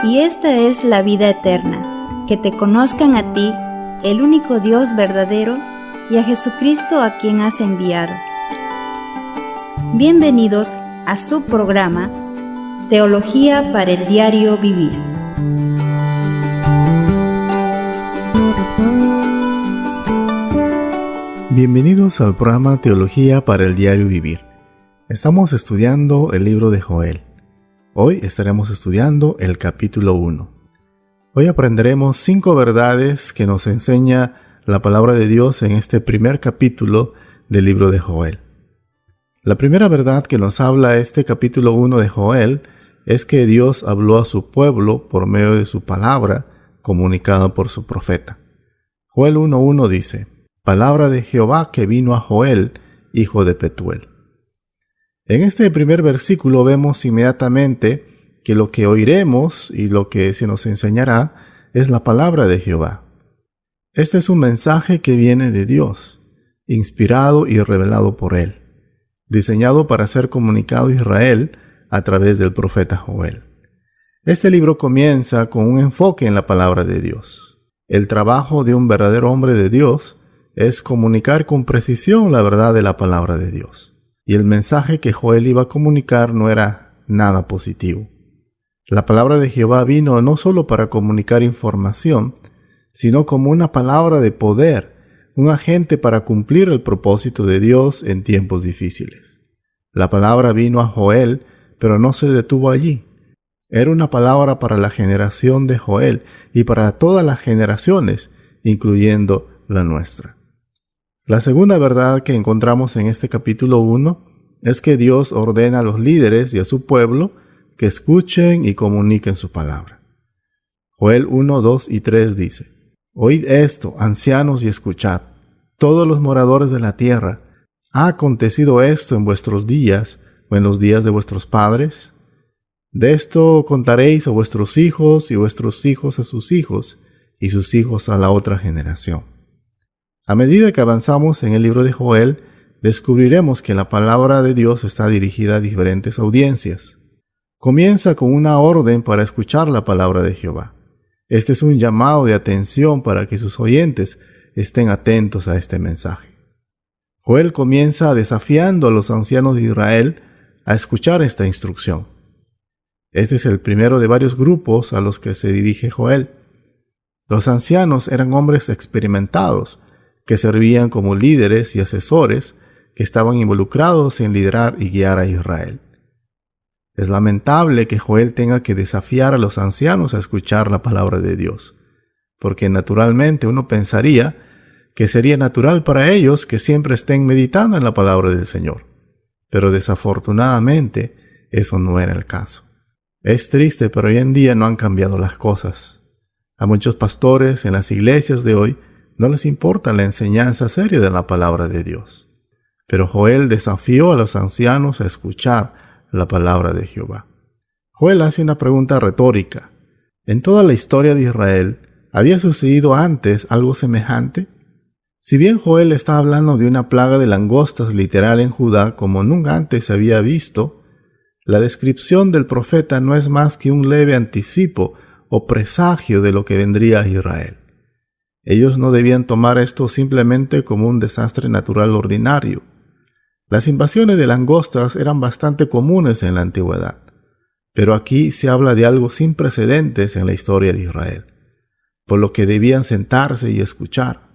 y esta es la vida eterna, que te conozcan a ti, el único Dios verdadero, y a Jesucristo a quien has enviado. Bienvenidos a su programa, Teología para el Diario Vivir. Bienvenidos al programa Teología para el Diario Vivir. Estamos estudiando el libro de Joel. Hoy estaremos estudiando el capítulo 1. Hoy aprenderemos 5 verdades que nos enseña la palabra de Dios en este primer capítulo del libro de Joel. La primera verdad que nos habla este capítulo 1 de Joel es que Dios habló a su pueblo por medio de su palabra comunicada por su profeta. Joel 1:1 dice: Palabra de Jehová que vino a Joel, hijo de Petuel. En este primer versículo vemos inmediatamente que lo que oiremos y lo que se nos enseñará es la palabra de Jehová. Este es un mensaje que viene de Dios, inspirado y revelado por Él, diseñado para ser comunicado a Israel a través del profeta Joel. Este libro comienza con un enfoque en la palabra de Dios. El trabajo de un verdadero hombre de Dios es comunicar con precisión la verdad de la palabra de Dios. Y el mensaje que Joel iba a comunicar no era nada positivo. La palabra de Jehová vino no solo para comunicar información, sino como una palabra de poder, un agente para cumplir el propósito de Dios en tiempos difíciles. La palabra vino a Joel, pero no se detuvo allí. Era una palabra para la generación de Joel y para todas las generaciones, incluyendo la nuestra. La segunda verdad que encontramos en este capítulo 1 es que Dios ordena a los líderes y a su pueblo que escuchen y comuniquen su palabra. Joel 1, 2 y 3 dice: Oíd esto, ancianos, y escuchad, todos los moradores de la tierra. ¿Ha acontecido esto en vuestros días o en los días de vuestros padres? De esto contaréis a vuestros hijos y vuestros hijos a sus hijos y sus hijos a la otra generación. A medida que avanzamos en el libro de Joel, descubriremos que la palabra de Dios está dirigida a diferentes audiencias. Comienza con una orden para escuchar la palabra de Jehová. Este es un llamado de atención para que sus oyentes estén atentos a este mensaje. Joel comienza desafiando a los ancianos de Israel a escuchar esta instrucción. Este es el primero de varios grupos a los que se dirige Joel. Los ancianos eran hombres experimentados, que servían como líderes y asesores que estaban involucrados en liderar y guiar a Israel. Es lamentable que Joel tenga que desafiar a los ancianos a escuchar la palabra de Dios, porque naturalmente uno pensaría que sería natural para ellos que siempre estén meditando en la palabra del Señor, pero desafortunadamente eso no era el caso. Es triste, pero hoy en día no han cambiado las cosas. A muchos pastores en las iglesias de hoy no les importa la enseñanza seria de la palabra de Dios. Pero Joel desafió a los ancianos a escuchar la palabra de Jehová. Joel hace una pregunta retórica. ¿En toda la historia de Israel había sucedido antes algo semejante? Si bien Joel está hablando de una plaga de langostas literal en Judá como nunca antes se había visto, la descripción del profeta no es más que un leve anticipo o presagio de lo que vendría a Israel. Ellos no debían tomar esto simplemente como un desastre natural ordinario. Las invasiones de langostas eran bastante comunes en la antigüedad, pero aquí se habla de algo sin precedentes en la historia de Israel, por lo que debían sentarse y escuchar.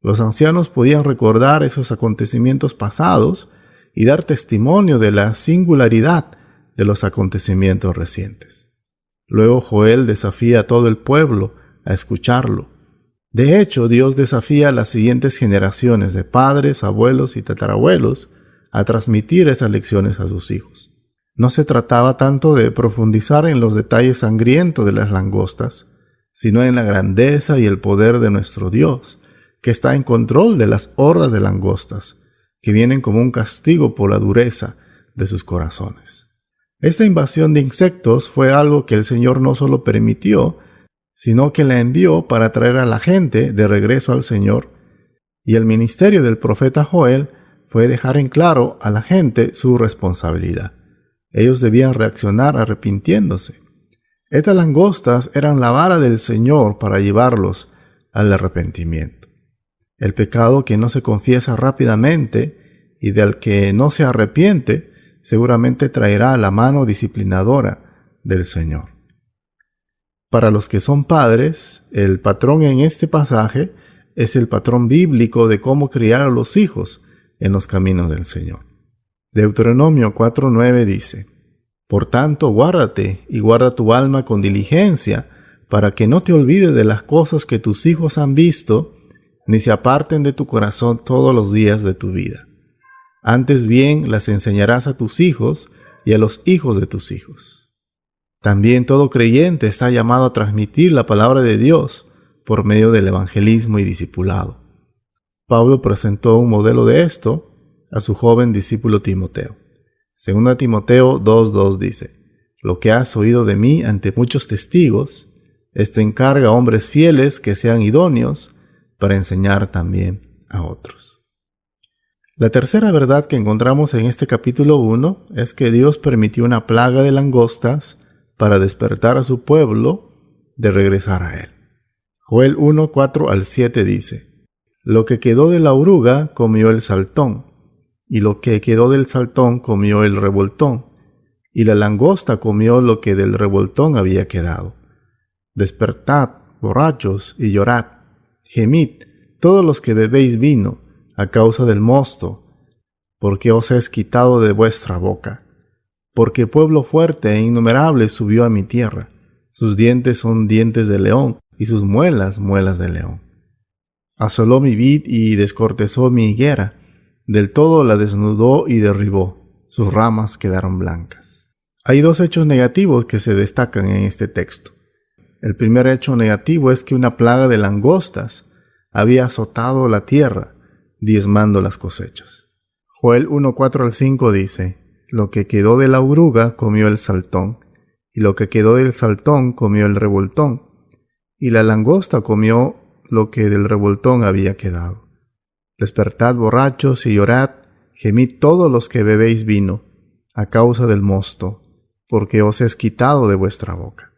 Los ancianos podían recordar esos acontecimientos pasados y dar testimonio de la singularidad de los acontecimientos recientes. Luego Joel desafía a todo el pueblo a escucharlo. De hecho, Dios desafía a las siguientes generaciones de padres, abuelos y tatarabuelos a transmitir esas lecciones a sus hijos. No se trataba tanto de profundizar en los detalles sangrientos de las langostas, sino en la grandeza y el poder de nuestro Dios, que está en control de las hordas de langostas, que vienen como un castigo por la dureza de sus corazones. Esta invasión de insectos fue algo que el Señor no solo permitió, sino que la envió para traer a la gente de regreso al Señor, y el ministerio del profeta Joel fue dejar en claro a la gente su responsabilidad. Ellos debían reaccionar arrepintiéndose. Estas langostas eran la vara del Señor para llevarlos al arrepentimiento. El pecado que no se confiesa rápidamente y del que no se arrepiente seguramente traerá la mano disciplinadora del Señor. Para los que son padres, el patrón en este pasaje es el patrón bíblico de cómo criar a los hijos en los caminos del Señor. Deuteronomio 4:9 dice: Por tanto, guárdate y guarda tu alma con diligencia, para que no te olvides de las cosas que tus hijos han visto, ni se aparten de tu corazón todos los días de tu vida. Antes bien las enseñarás a tus hijos y a los hijos de tus hijos. También todo creyente está llamado a transmitir la palabra de Dios por medio del evangelismo y discipulado. Pablo presentó un modelo de esto a su joven discípulo Timoteo. 2 Timoteo 2:2 dice: Lo que has oído de mí ante muchos testigos, esto encarga a hombres fieles que sean idóneos para enseñar también a otros. La tercera verdad que encontramos en este capítulo 1 es que Dios permitió una plaga de langostas para despertar a su pueblo de regresar a Él. Joel 1:4-7 dice: Lo que quedó de la oruga comió el saltón, y lo que quedó del saltón comió el revoltón, y la langosta comió lo que del revoltón había quedado. Despertad, borrachos, y llorad, gemid, todos los que bebéis vino, a causa del mosto, porque os es quitado de vuestra boca. Porque pueblo fuerte e innumerable subió a mi tierra. Sus dientes son dientes de león, y sus muelas, muelas de león. Asoló mi vid y descortezó mi higuera, del todo la desnudó y derribó, sus ramas quedaron blancas. Hay dos hechos negativos que se destacan en este texto. El primer hecho negativo es que una plaga de langostas había azotado la tierra, diezmando las cosechas. Joel 1:4-5 dice: Lo que quedó de la oruga comió el saltón, y lo que quedó del saltón comió el revoltón, y la langosta comió lo que del revoltón había quedado. Despertad, borrachos, y llorad, gemid todos los que bebéis vino, a causa del mosto, porque os es quitado de vuestra boca.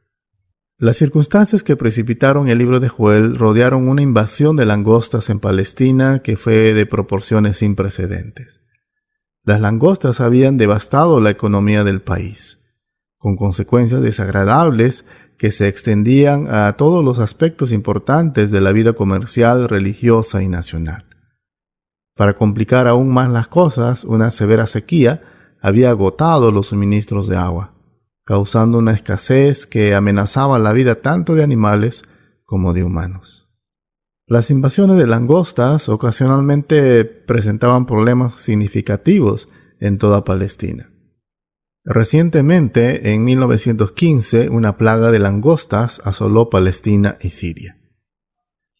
Las circunstancias que precipitaron el libro de Joel rodearon una invasión de langostas en Palestina que fue de proporciones sin precedentes. Las langostas habían devastado la economía del país, con consecuencias desagradables que se extendían a todos los aspectos importantes de la vida comercial, religiosa y nacional. Para complicar aún más las cosas, una severa sequía había agotado los suministros de agua, causando una escasez que amenazaba la vida tanto de animales como de humanos. Las invasiones de langostas ocasionalmente presentaban problemas significativos en toda Palestina. Recientemente, en 1915, una plaga de langostas asoló Palestina y Siria.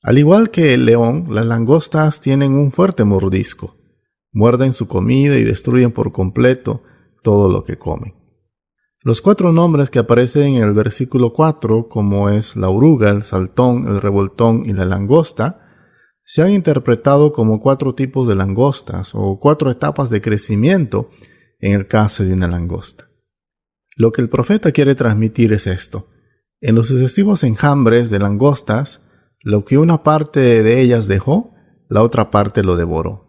Al igual que el león, las langostas tienen un fuerte mordisco. Muerden su comida y destruyen por completo todo lo que comen. Los 4 nombres que aparecen en el versículo 4, como es la oruga, el saltón, el revoltón y la langosta, se han interpretado como 4 tipos de langostas o 4 etapas de crecimiento en el caso de una langosta. Lo que el profeta quiere transmitir es esto: en los sucesivos enjambres de langostas, lo que una parte de ellas dejó, la otra parte lo devoró.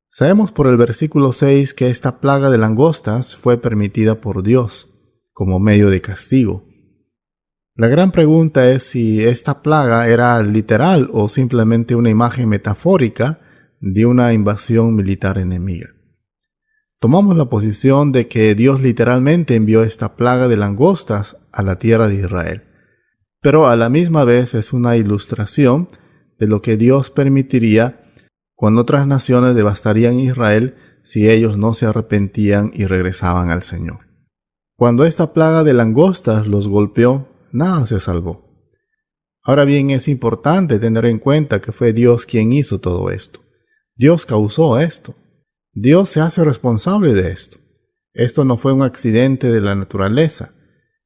Sabemos por el versículo 6 que esta plaga de langostas fue permitida por Dios como medio de castigo. La gran pregunta es si esta plaga era literal o simplemente una imagen metafórica de una invasión militar enemiga. Tomamos la posición de que Dios literalmente envió esta plaga de langostas a la tierra de Israel, pero a la misma vez es una ilustración de lo que Dios permitiría cuando otras naciones devastarían Israel si ellos no se arrepentían y regresaban al Señor. Cuando esta plaga de langostas los golpeó, nada se salvó. Ahora bien, es importante tener en cuenta que fue Dios quien hizo todo esto. Dios causó esto. Dios se hace responsable de esto. Esto no fue un accidente de la naturaleza.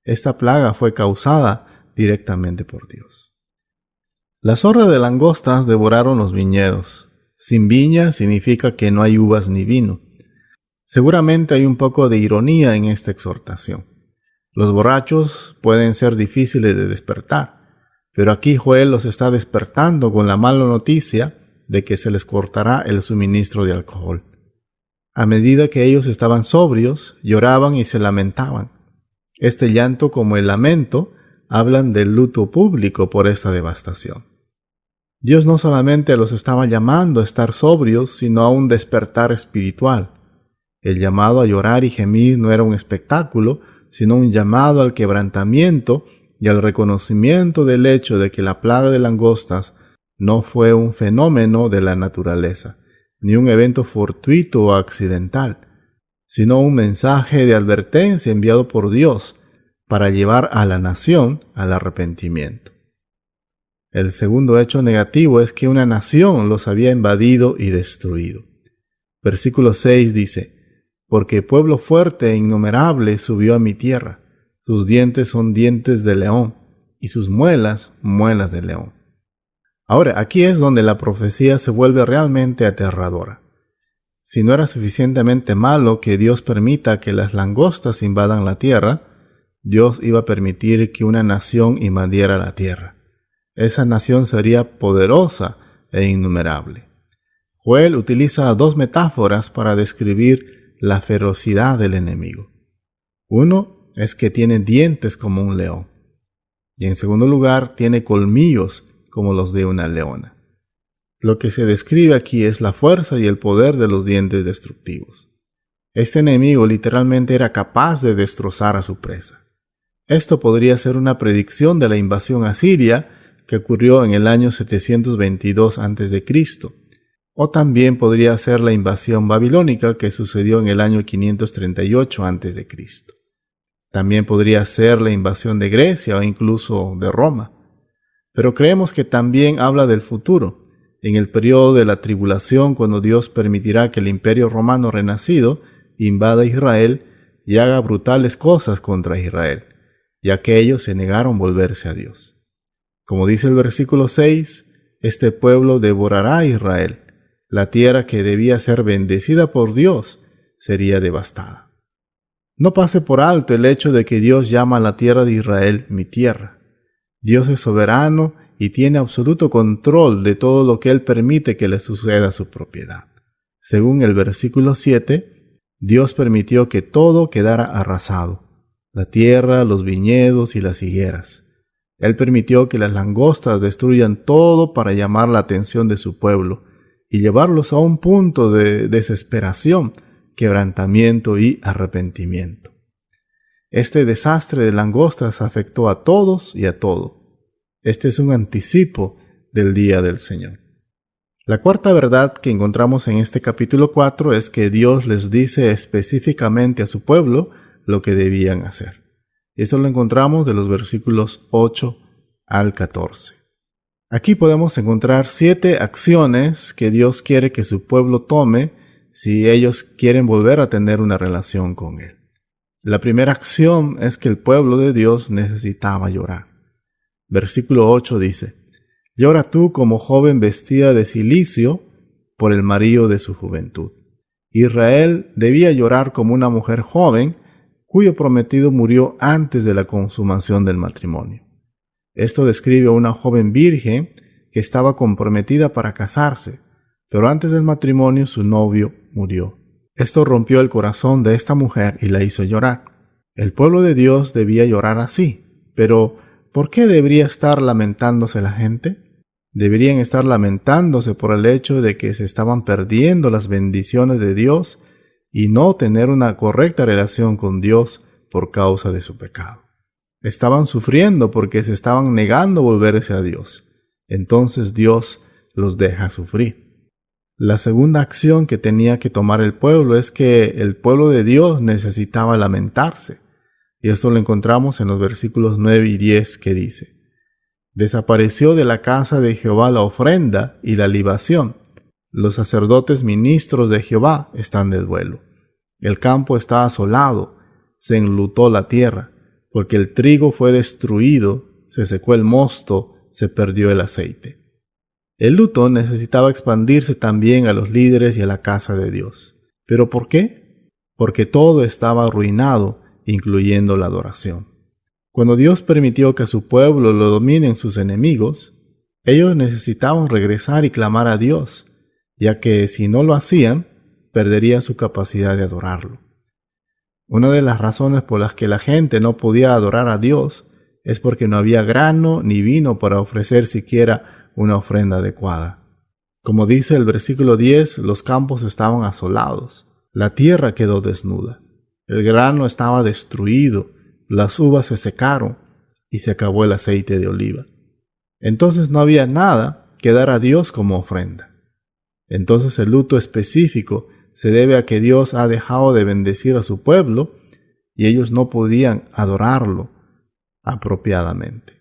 Esta plaga fue causada directamente por Dios. Las hordas de langostas devoraron los viñedos. Sin viña significa que no hay uvas ni vino. Seguramente hay un poco de ironía en esta exhortación. Los borrachos pueden ser difíciles de despertar, pero aquí Joel los está despertando con la mala noticia de que se les cortará el suministro de alcohol. A medida que ellos estaban sobrios, lloraban y se lamentaban. Este llanto, como el lamento, hablan del luto público por esta devastación. Dios no solamente los estaba llamando a estar sobrios, sino a un despertar espiritual. El llamado a llorar y gemir no era un espectáculo, sino un llamado al quebrantamiento y al reconocimiento del hecho de que la plaga de langostas no fue un fenómeno de la naturaleza, ni un evento fortuito o accidental, sino un mensaje de advertencia enviado por Dios para llevar a la nación al arrepentimiento. El segundo hecho negativo es que una nación los había invadido y destruido. Versículo 6 dice: «Porque pueblo fuerte e innumerable subió a mi tierra, sus dientes son dientes de león, y sus muelas, muelas de león». Ahora, aquí es donde la profecía se vuelve realmente aterradora. Si no era suficientemente malo que Dios permita que las langostas invadan la tierra, Dios iba a permitir que una nación invadiera la tierra. Esa nación sería poderosa e innumerable. Joel utiliza dos metáforas para describir la ferocidad del enemigo. Uno es que tiene dientes como un león, y en segundo lugar tiene colmillos como los de una leona. Lo que se describe aquí es la fuerza y el poder de los dientes destructivos. Este enemigo literalmente era capaz de destrozar a su presa. Esto podría ser una predicción de la invasión asiria que ocurrió en el año 722 a.C., o también podría ser la invasión babilónica que sucedió en el año 538 a.C. También podría ser la invasión de Grecia o incluso de Roma. Pero creemos que también habla del futuro, en el periodo de la tribulación, cuando Dios permitirá que el imperio romano renacido invada Israel y haga brutales cosas contra Israel, ya que ellos se negaron a volverse a Dios. Como dice el versículo 6, este pueblo devorará a Israel. La tierra que debía ser bendecida por Dios sería devastada. No pase por alto el hecho de que Dios llama a la tierra de Israel mi tierra. Dios es soberano y tiene absoluto control de todo lo que Él permite que le suceda a su propiedad. Según el versículo 7, Dios permitió que todo quedara arrasado: la tierra, los viñedos y las higueras. Él permitió que las langostas destruyan todo para llamar la atención de su pueblo y llevarlos a un punto de desesperación, quebrantamiento y arrepentimiento. Este desastre de langostas afectó a todos y a todo. Este es un anticipo del día del Señor. La cuarta verdad que encontramos en este capítulo 4 es que Dios les dice específicamente a su pueblo lo que debían hacer. Esto lo encontramos de los versículos 8 al 14. Aquí podemos encontrar 7 acciones que Dios quiere que su pueblo tome si ellos quieren volver a tener una relación con Él. La primera acción es que el pueblo de Dios necesitaba llorar. Versículo 8 dice: «Llora tú como joven vestida de cilicio por el marido de su juventud». Israel debía llorar como una mujer joven cuyo prometido murió antes de la consumación del matrimonio. Esto describe a una joven virgen que estaba comprometida para casarse, pero antes del matrimonio su novio murió. Esto rompió el corazón de esta mujer y la hizo llorar. El pueblo de Dios debía llorar así, pero ¿por qué debería estar lamentándose la gente? Deberían estar lamentándose por el hecho de que se estaban perdiendo las bendiciones de Dios y no tener una correcta relación con Dios por causa de su pecado. Estaban sufriendo porque se estaban negando a volverse a Dios. Entonces Dios los deja sufrir. La segunda acción que tenía que tomar el pueblo es que el pueblo de Dios necesitaba lamentarse. Y esto lo encontramos en los versículos 9 y 10 que dice: «Desapareció de la casa de Jehová la ofrenda y la libación. Los sacerdotes ministros de Jehová están de duelo. El campo está asolado, se enlutó la tierra, porque el trigo fue destruido, se secó el mosto, se perdió el aceite». El luto necesitaba expandirse también a los líderes y a la casa de Dios. ¿Pero por qué? Porque todo estaba arruinado, incluyendo la adoración. Cuando Dios permitió que a su pueblo lo dominen sus enemigos, ellos necesitaban regresar y clamar a Dios, ya que si no lo hacían, perderían su capacidad de adorarlo. Una de las razones por las que la gente no podía adorar a Dios es porque no había grano ni vino para ofrecer siquiera una ofrenda adecuada. Como dice el versículo 10, los campos estaban asolados, la tierra quedó desnuda, el grano estaba destruido, las uvas se secaron y se acabó el aceite de oliva. Entonces no había nada que dar a Dios como ofrenda. Entonces el luto específico se debe a que Dios ha dejado de bendecir a su pueblo y ellos no podían adorarlo apropiadamente.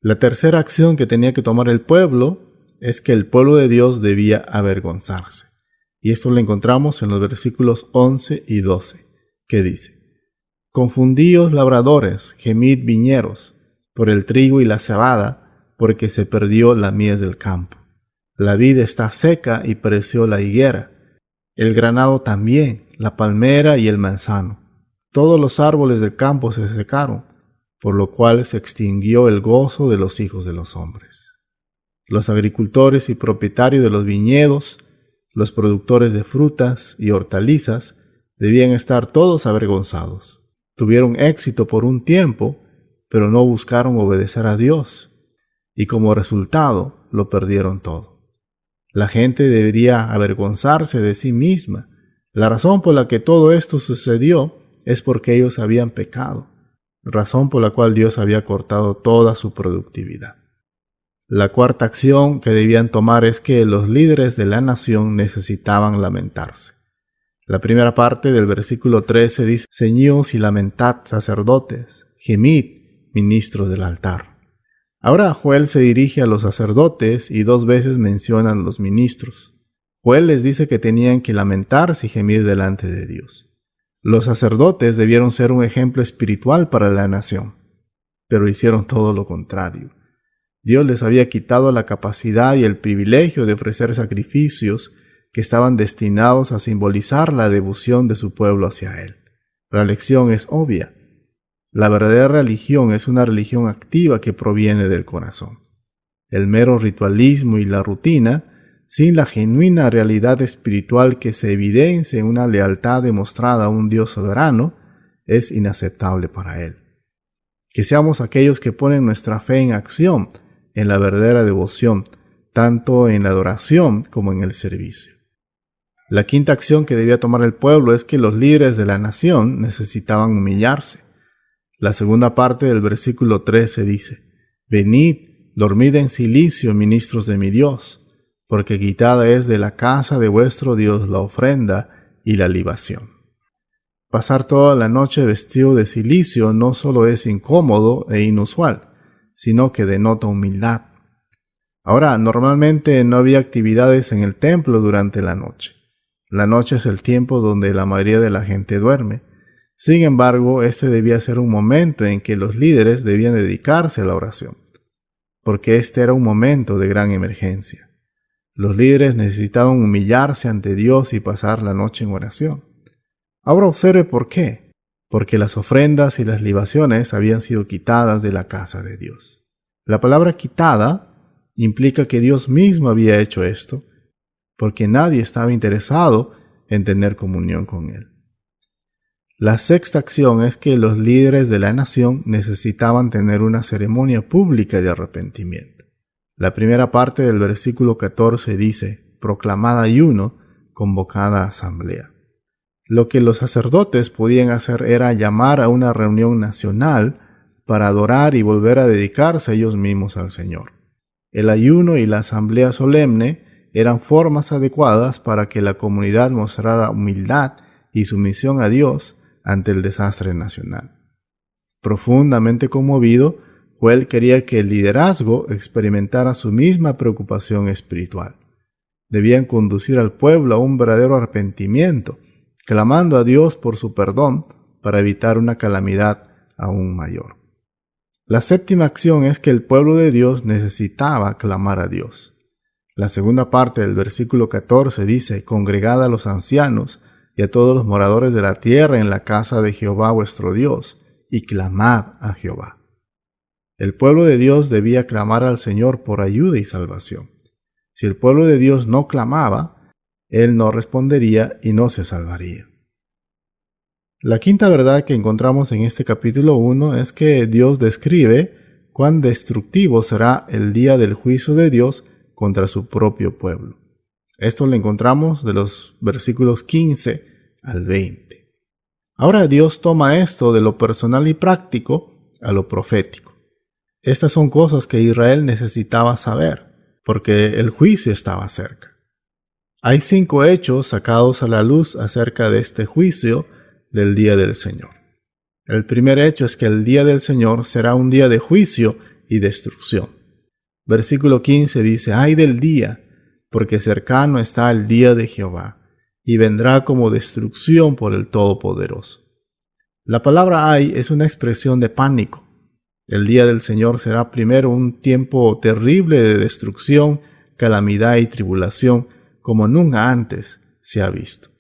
La tercera acción que tenía que tomar el pueblo es que el pueblo de Dios debía avergonzarse. Y esto lo encontramos en los versículos 11 y 12, que dice: Confundíos labradores, gemid viñeros, por el trigo y la cebada, porque se perdió la mies del campo. La vid está seca y pereció la higuera, el granado también, la palmera y el manzano. Todos los árboles del campo se secaron, por lo cual se extinguió el gozo de los hijos de los hombres. Los agricultores y propietarios de los viñedos, los productores de frutas y hortalizas, debían estar todos avergonzados. Tuvieron éxito por un tiempo, pero no buscaron obedecer a Dios, y como resultado lo perdieron todo. La gente debería avergonzarse de sí misma. La razón por la que todo esto sucedió es porque ellos habían pecado, razón por la cual Dios había cortado toda su productividad. La cuarta acción que debían tomar es que los líderes de la nación necesitaban lamentarse. La primera parte del versículo 13 dice: Ceñíos y lamentad, sacerdotes, gemid, ministros del altar. Ahora Joel se dirige a los sacerdotes y 2 veces mencionan los ministros. Joel les dice que tenían que lamentarse y gemir delante de Dios. Los sacerdotes debieron ser un ejemplo espiritual para la nación, pero hicieron todo lo contrario. Dios les había quitado la capacidad y el privilegio de ofrecer sacrificios que estaban destinados a simbolizar la devoción de su pueblo hacia Él. La lección es obvia. La verdadera religión es una religión activa que proviene del corazón. El mero ritualismo y la rutina, sin la genuina realidad espiritual que se evidencia en una lealtad demostrada a un Dios soberano, es inaceptable para Él. Que seamos aquellos que ponen nuestra fe en acción, en la verdadera devoción, tanto en la adoración como en el servicio. La quinta acción que debía tomar el pueblo es que los líderes de la nación necesitaban humillarse. La segunda parte del versículo 13 dice: Venid, dormid en silicio, ministros de mi Dios, porque quitada es de la casa de vuestro Dios la ofrenda y la libación. Pasar toda la noche vestido de silicio no solo es incómodo e inusual, sino que denota humildad. Ahora, normalmente no había actividades en el templo durante la noche. La noche es el tiempo donde la mayoría de la gente duerme. Sin embargo, este debía ser un momento en que los líderes debían dedicarse a la oración, porque este era un momento de gran emergencia. Los líderes necesitaban humillarse ante Dios y pasar la noche en oración. Ahora observe por qué. Porque las ofrendas y las libaciones habían sido quitadas de la casa de Dios. La palabra quitada implica que Dios mismo había hecho esto, porque nadie estaba interesado en tener comunión con Él. La sexta acción es que los líderes de la nación necesitaban tener una ceremonia pública de arrepentimiento. La primera parte del versículo 14 dice: proclamad ayuno, convocada asamblea. Lo que los sacerdotes podían hacer era llamar a una reunión nacional para adorar y volver a dedicarse ellos mismos al Señor. El ayuno y la asamblea solemne eran formas adecuadas para que la comunidad mostrara humildad y sumisión a Dios ante el desastre nacional. Profundamente conmovido, Joel quería que el liderazgo experimentara su misma preocupación espiritual. Debían conducir al pueblo a un verdadero arrepentimiento, clamando a Dios por su perdón para evitar una calamidad aún mayor. La séptima acción es que el pueblo de Dios necesitaba clamar a Dios. La segunda parte del versículo 14 dice: congregad a los ancianos y a todos los moradores de la tierra en la casa de Jehová vuestro Dios, y clamad a Jehová. El pueblo de Dios debía clamar al Señor por ayuda y salvación. Si el pueblo de Dios no clamaba, Él no respondería y no se salvaría. La quinta verdad que encontramos en este capítulo 1 es que Dios describe cuán destructivo será el día del juicio de Dios contra su propio pueblo. Esto lo encontramos de los versículos 15 al 20. Ahora Dios toma esto de lo personal y práctico a lo profético. Estas son cosas que Israel necesitaba saber, porque el juicio estaba cerca. Hay 5 hechos sacados a la luz acerca de este juicio del día del Señor. El primer hecho es que el día del Señor será un día de juicio y destrucción. Versículo 15 dice: «Ay del día, porque cercano está el día de Jehová, y vendrá como destrucción por el Todopoderoso». La palabra ay es una expresión de pánico. El día del Señor será primero un tiempo terrible de destrucción, calamidad y tribulación, como nunca antes se ha visto.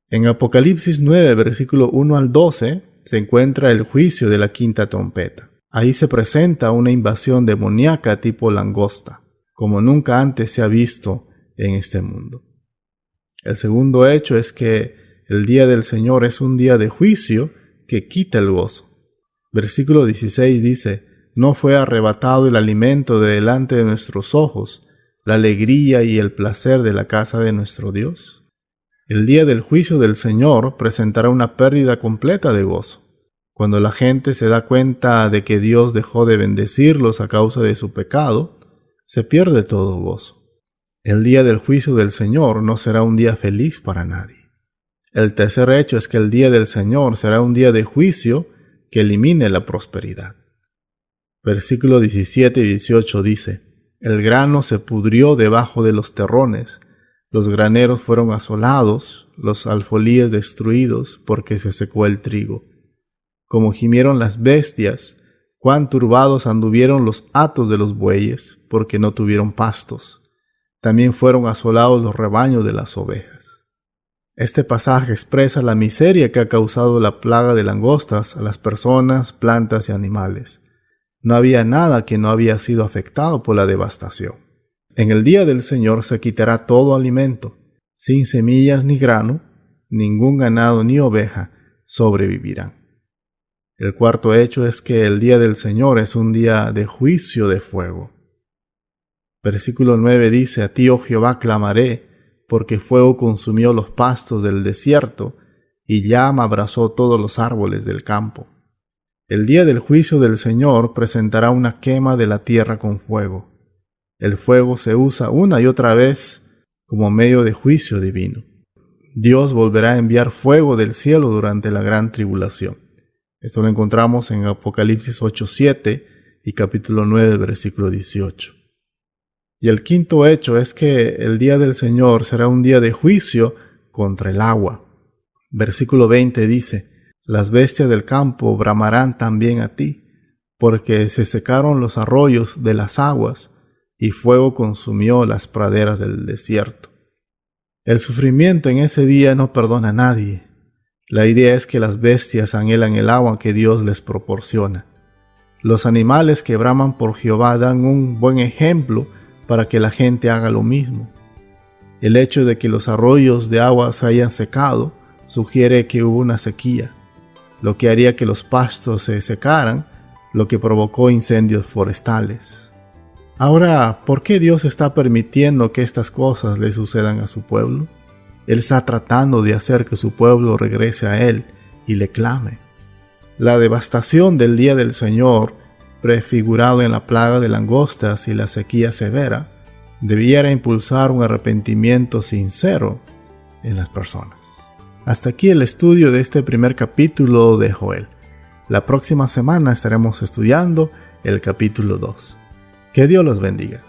En Apocalipsis 9, versículo 1 al 12, se encuentra el juicio de la quinta trompeta. Ahí se presenta una invasión demoníaca tipo langosta, como nunca antes se ha visto en este mundo. El segundo hecho es que el día del Señor es un día de juicio que quita el gozo. Versículo 16 dice: «No fue arrebatado el alimento de delante de nuestros ojos, la alegría y el placer de la casa de nuestro Dios». El día del juicio del Señor presentará una pérdida completa de gozo. Cuando la gente se da cuenta de que Dios dejó de bendecirlos a causa de su pecado, se pierde todo gozo. El día del juicio del Señor no será un día feliz para nadie. El tercer hecho es que el día del Señor será un día de juicio que elimine la prosperidad. Versículos 17 y 18 dice: «El grano se pudrió debajo de los terrones, los graneros fueron asolados, los alfolíes destruidos, porque se secó el trigo. Como gimieron las bestias, cuán turbados anduvieron los hatos de los bueyes, porque no tuvieron pastos. También fueron asolados los rebaños de las ovejas». Este pasaje expresa la miseria que ha causado la plaga de langostas a las personas, plantas y animales. No había nada que no había sido afectado por la devastación. En el día del Señor se quitará todo alimento, sin semillas ni grano, ningún ganado ni oveja sobrevivirán. El cuarto hecho es que el día del Señor es un día de juicio de fuego. Versículo 9 dice: «A ti, oh Jehová, clamaré, porque fuego consumió los pastos del desierto, y llama abrazó todos los árboles del campo». El día del juicio del Señor presentará una quema de la tierra con fuego. El fuego se usa una y otra vez como medio de juicio divino. Dios volverá a enviar fuego del cielo durante la gran tribulación. Esto lo encontramos en Apocalipsis 8:7 y capítulo 9, versículo 18. Y el quinto hecho es que el día del Señor será un día de juicio contra el agua. Versículo 20 dice: «Las bestias del campo bramarán también a ti, porque se secaron los arroyos de las aguas, y fuego consumió las praderas del desierto». El sufrimiento en ese día no perdona a nadie. La idea es que las bestias anhelan el agua que Dios les proporciona. Los animales que braman por Jehová dan un buen ejemplo para que la gente haga lo mismo. El hecho de que los arroyos de agua se hayan secado sugiere que hubo una sequía, lo que haría que los pastos se secaran, lo que provocó incendios forestales. Ahora, ¿por qué Dios está permitiendo que estas cosas le sucedan a su pueblo? Él está tratando de hacer que su pueblo regrese a Él y le clame. La devastación del día del Señor, prefigurado en la plaga de langostas y la sequía severa, debiera impulsar un arrepentimiento sincero en las personas. Hasta aquí el estudio de este primer capítulo de Joel. La próxima semana estaremos estudiando el capítulo 2. Que Dios los bendiga.